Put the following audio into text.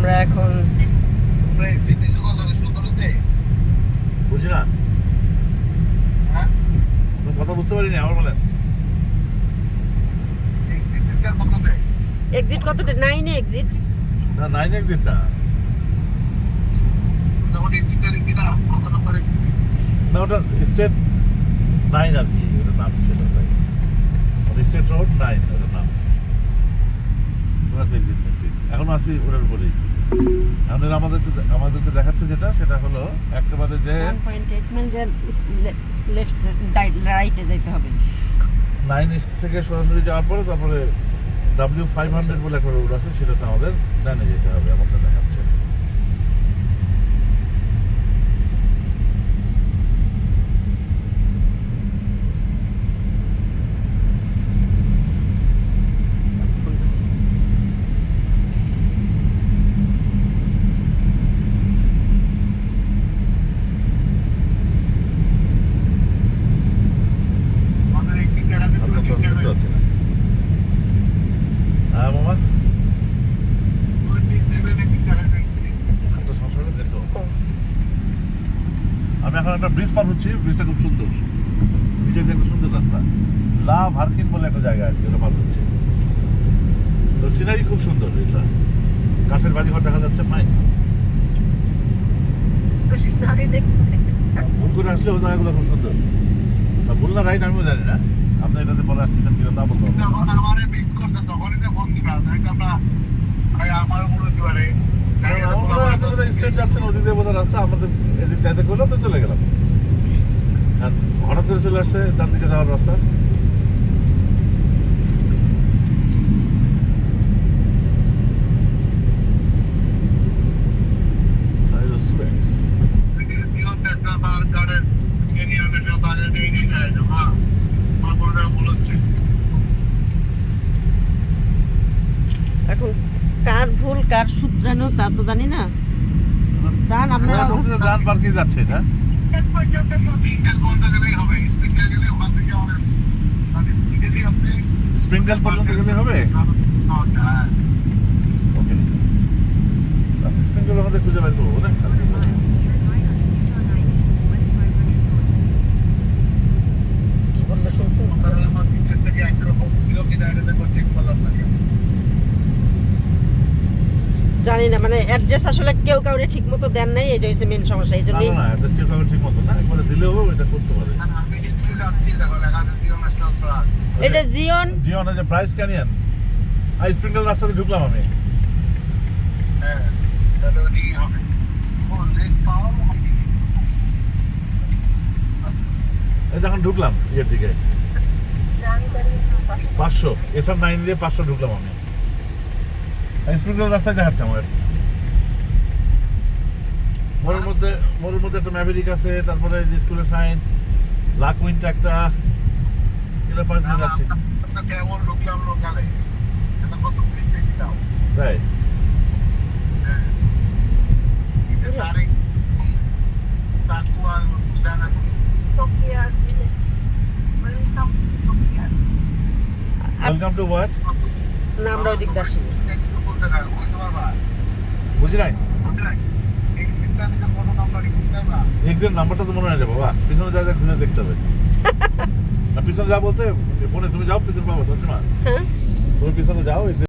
আমরা এখন বুঝি না, কথা বুঝতে পারিনি, আবার বলেন। এক্সিট কতটা? 9 এ এক্সিট না, 9 এক্সিট না, না ওটা স্টেট 9 আর কি, ওটার নাম ছিল তাই, স্টেট রোড 9 ওটার নাম। ওটা এক্সিট নিচ্ছি, এখন আসি ওটার উপরেই। এখন আমাদেরকে দেখাচ্ছে যেটা, সেটা হলো একেবারে যে 1.8 মানে যে লেফট রাইটে যেতে হবে। 9 থেকে সরাসরি যাওয়ার পরে তারপরে W500 বলে একটা রোড আছে, সেটাতে আমাদের ডানে যেতে হবে, এমনটা দেখাচ্ছে। হ্যাঁ মামা, আমি এখন একটা ব্রিজ পার হচ্ছি, ব্রিজটা খুব সুন্দর, নিচে দিয়ে একটা সুন্দর রাস্তা, লা ভার্কিন বলে একটা জায়গা আছে, ওটা পার হচ্ছে। তো সিনারি খুব সুন্দর, এটা কাঠের বাড়ি ঘর দেখা যাচ্ছে, ফাইন। ভুল করে আসলে ওই জায়গাগুলো খুব সুন্দর, ভুল না রাইট আমিও জানি না, আপনি এটাতে পরে আসতেছেন কিনা তা বলতে হবে। আপনারা স্ট্রেট যাচ্ছেন, ওদিক দিয়ে বোধহয় রাস্তা, আমাদের এদিক যাইতে করলেও তো চলে গেলাম, আর হঠাৎ করে চলে আসছে ডান দিকে যাওয়ার রাস্তা। এখন কার ভুল কার সূত্রানো তা তো জানি না। জান আপনারা জান পার্কে যাচ্ছে না, স্প্রিংডেল পর্যন্ত গেলে হবে। ওকে, স্প্রিংডেল আমাদের খুঁজে বের করবো না। কি বললো শুনছো? জানি না, মানে অ্যাড্রেস আসলে কেউ কাউরে ঠিক মতো দেন নাই, এটা হচ্ছে মেন সমস্যা। এই জন্যই না, অ্যাড্রেস কেউ কাউকে ঠিক মতো না, একবারে দিলেও এটা করতে পারে। এই যে জিওন যে প্রাইস ক্যানিয়ন আর স্প্রিংডেল রাস্তাতে ঢুকলাম আমি। এই যখন ঢুকলাম ইয়ের দিকে 500 এসআর 9 দিয়ে 500 ঢুকলাম আমি, স্প্রিংডেল রাস্তায় দেখাচ্ছে আমার। মোড়ের মধ্যে একটা ম্যাভেরিক আছে, তারপরে যে স্কুলের সাইন, লাক উইন্ট একটা, এগুলো পাশ দিয়ে যাচ্ছে। তাই ওয়েলকাম টু হোয়াট? না, আমরা ওই দিক দিয়ে আসিনি। বুঝি নাই, এক্সিট নাম্বারটা তো মনে হয় যাবো, বাবা পিছনে যা খুঁজে দেখতে হবে। পিছনে যা বলতে ফোনে তুমি যাও, পিছনে পাবো, তুমি পিছনে যাও।